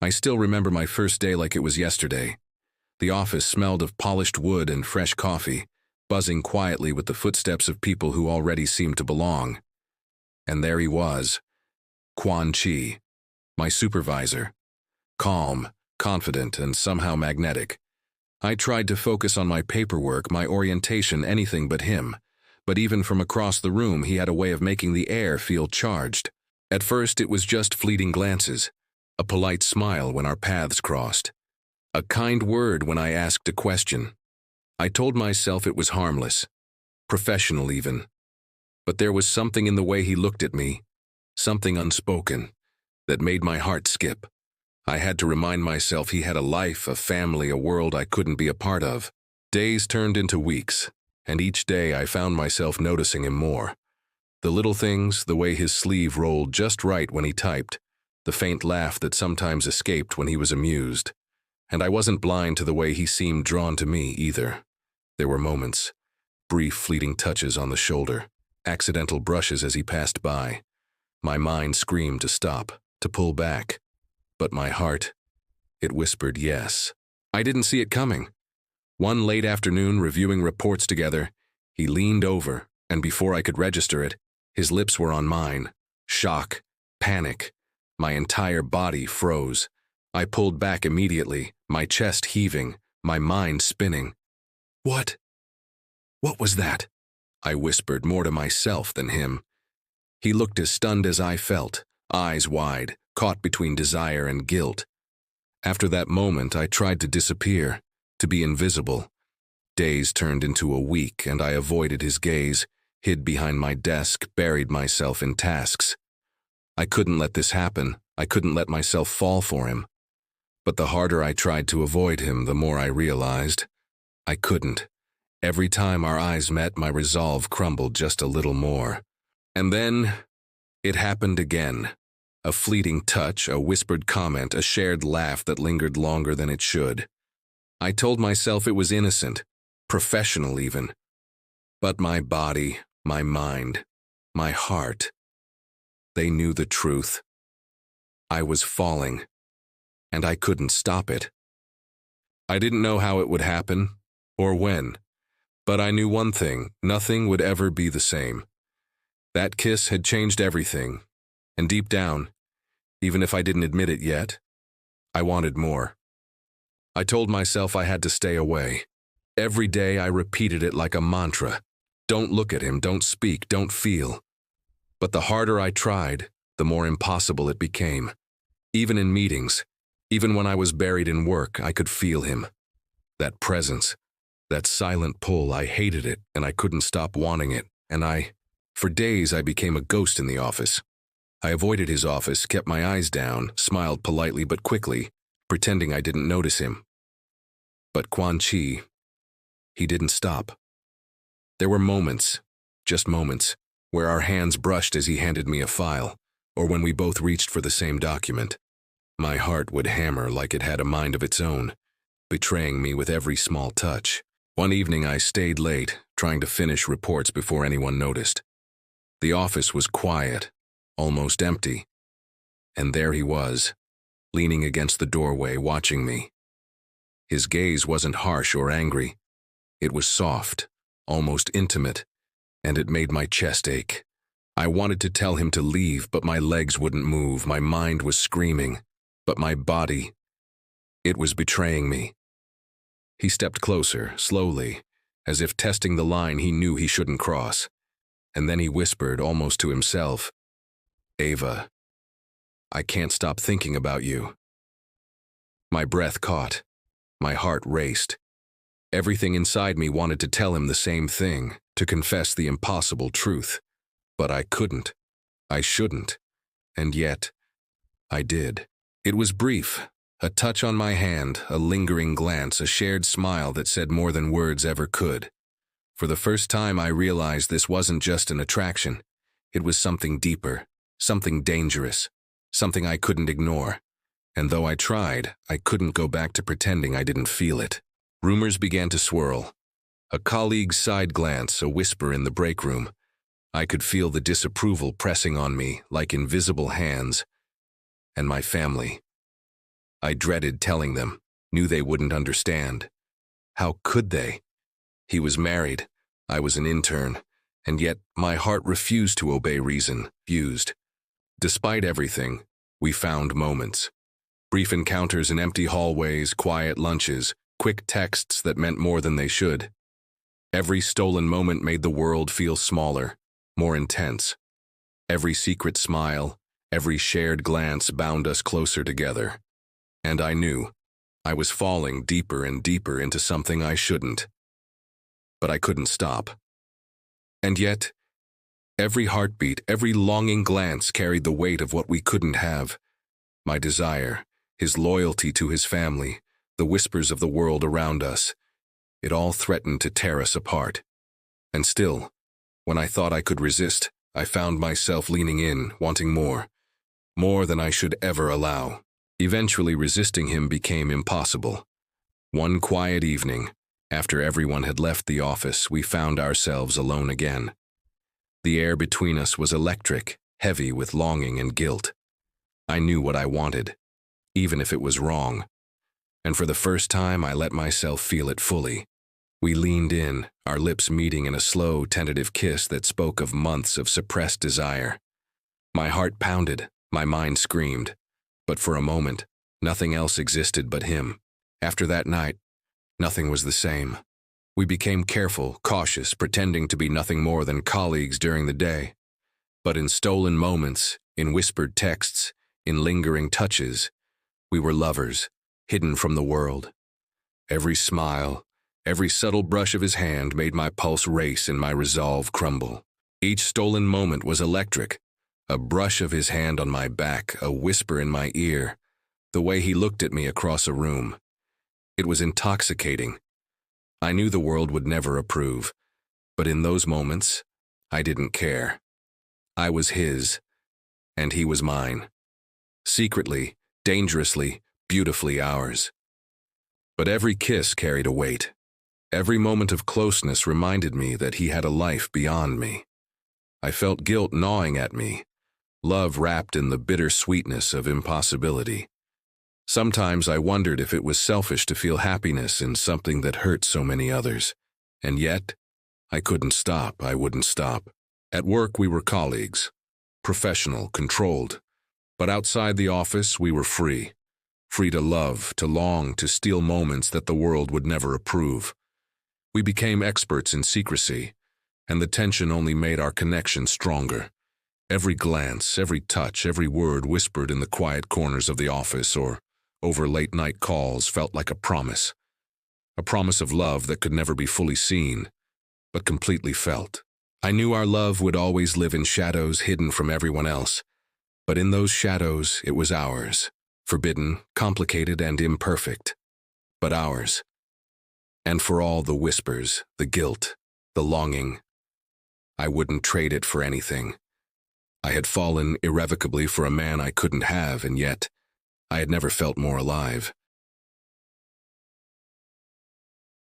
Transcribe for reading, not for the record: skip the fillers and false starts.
I still remember my first day like it was yesterday. The office smelled of polished wood and fresh coffee, buzzing quietly with the footsteps of people who already seemed to belong. And there he was, Quan Chi, my supervisor. Calm, confident, and somehow magnetic. I tried to focus on my paperwork, my orientation, anything but him. But even from across the room, he had a way of making the air feel charged. At first, it was just fleeting glances, a polite smile when our paths crossed, a kind word when I asked a question. I told myself it was harmless, professional even. But there was something in the way he looked at me, something unspoken, that made my heart skip. I had to remind myself he had a life, a family, a world I couldn't be a part of. Days turned into weeks, and each day I found myself noticing him more. The little things, the way his sleeve rolled just right when he typed, the faint laugh that sometimes escaped when he was amused. And I wasn't blind to the way he seemed drawn to me either. There were moments, brief fleeting touches on the shoulder, accidental brushes as he passed by. My mind screamed to stop, to pull back. But my heart, it whispered yes. I didn't see it coming. One late afternoon, reviewing reports together, he leaned over, and before I could register it, his lips were on mine. Shock, panic. My entire body froze. I pulled back immediately, my chest heaving, my mind spinning. What? What was that? I whispered, more to myself than him. He looked as stunned as I felt, eyes wide, caught between desire and guilt. After that moment, I tried to disappear, to be invisible. Days turned into a week, and I avoided his gaze, hid behind my desk, buried myself in tasks. I couldn't let this happen. I couldn't let myself fall for him. But the harder I tried to avoid him, the more I realized I couldn't. Every time our eyes met, my resolve crumbled just a little more. And then it happened again. A fleeting touch, a whispered comment, a shared laugh that lingered longer than it should. I told myself it was innocent, professional even. But my body, my mind, my heart, they knew the truth. I was falling, and I couldn't stop it. I didn't know how it would happen, or when, but I knew one thing: nothing would ever be the same. That kiss had changed everything. And deep down, even if I didn't admit it yet, I wanted more. I told myself I had to stay away. Every day I repeated it like a mantra. Don't look at him, don't speak, don't feel. But the harder I tried, the more impossible it became. Even in meetings, even when I was buried in work, I could feel him. That presence, that silent pull, I hated it, and I couldn't stop wanting it. For days I became a ghost in the office. I avoided his office, kept my eyes down, smiled politely but quickly, pretending I didn't notice him. But Quan Chi, he didn't stop. There were moments, just moments, where our hands brushed as he handed me a file, or when we both reached for the same document. My heart would hammer like it had a mind of its own, betraying me with every small touch. One evening I stayed late, trying to finish reports before anyone noticed. The office was quiet, almost empty. And there he was, leaning against the doorway, watching me. His gaze wasn't harsh or angry. It was soft, almost intimate, and it made my chest ache. I wanted to tell him to leave, but my legs wouldn't move. My mind was screaming, but my body, it was betraying me. He stepped closer, slowly, as if testing the line he knew he shouldn't cross. And then he whispered, almost to himself, "Ava, I can't stop thinking about you." My breath caught. My heart raced. Everything inside me wanted to tell him the same thing, to confess the impossible truth. But I couldn't. I shouldn't. And yet, I did. It was brief. A touch on my hand, a lingering glance, a shared smile that said more than words ever could. For the first time I realized this wasn't just an attraction. It was something deeper, something dangerous, something I couldn't ignore. And though I tried, I couldn't go back to pretending I didn't feel it. Rumors began to swirl. A colleague's side glance, a whisper in the break room. I could feel the disapproval pressing on me like invisible hands. And my family. I dreaded telling them, knew they wouldn't understand. How could they? He was married, I was an intern, and yet my heart refused to obey reason, fused. Despite everything, we found moments. Brief encounters in empty hallways, quiet lunches, quick texts that meant more than they should. Every stolen moment made the world feel smaller, more intense. Every secret smile, every shared glance bound us closer together. And I knew I was falling deeper and deeper into something I shouldn't. But I couldn't stop. And yet, every heartbeat, every longing glance carried the weight of what we couldn't have. My desire, his loyalty to his family, the whispers of the world around us. It all threatened to tear us apart. And still, when I thought I could resist, I found myself leaning in, wanting more. More than I should ever allow. Eventually, resisting him became impossible. One quiet evening, after everyone had left the office, we found ourselves alone again. The air between us was electric, heavy with longing and guilt. I knew what I wanted, even if it was wrong. And for the first time, I let myself feel it fully. We leaned in, our lips meeting in a slow, tentative kiss that spoke of months of suppressed desire. My heart pounded, my mind screamed. But for a moment, nothing else existed but him. After that night, nothing was the same. We became careful, cautious, pretending to be nothing more than colleagues during the day. But in stolen moments, in whispered texts, in lingering touches, we were lovers, hidden from the world. Every smile, every subtle brush of his hand made my pulse race and my resolve crumble. Each stolen moment was electric. A brush of his hand on my back, a whisper in my ear, the way he looked at me across a room. It was intoxicating. I knew the world would never approve, but in those moments, I didn't care. I was his, and he was mine. Secretly, dangerously, beautifully ours. But every kiss carried a weight. Every moment of closeness reminded me that he had a life beyond me. I felt guilt gnawing at me. Love wrapped in the bitter sweetness of impossibility. Sometimes I wondered if it was selfish to feel happiness in something that hurt so many others. And yet, I couldn't stop, I wouldn't stop. At work we were colleagues, professional, controlled. But outside the office we were free. Free to love, to long, to steal moments that the world would never approve. We became experts in secrecy, and the tension only made our connection stronger. Every glance, every touch, every word whispered in the quiet corners of the office or over late-night calls felt like a promise of love that could never be fully seen, but completely felt. I knew our love would always live in shadows hidden from everyone else, but in those shadows it was ours, forbidden, complicated, and imperfect, but ours. And for all the whispers, the guilt, the longing, I wouldn't trade it for anything. I had fallen irrevocably for a man I couldn't have, and yet I had never felt more alive.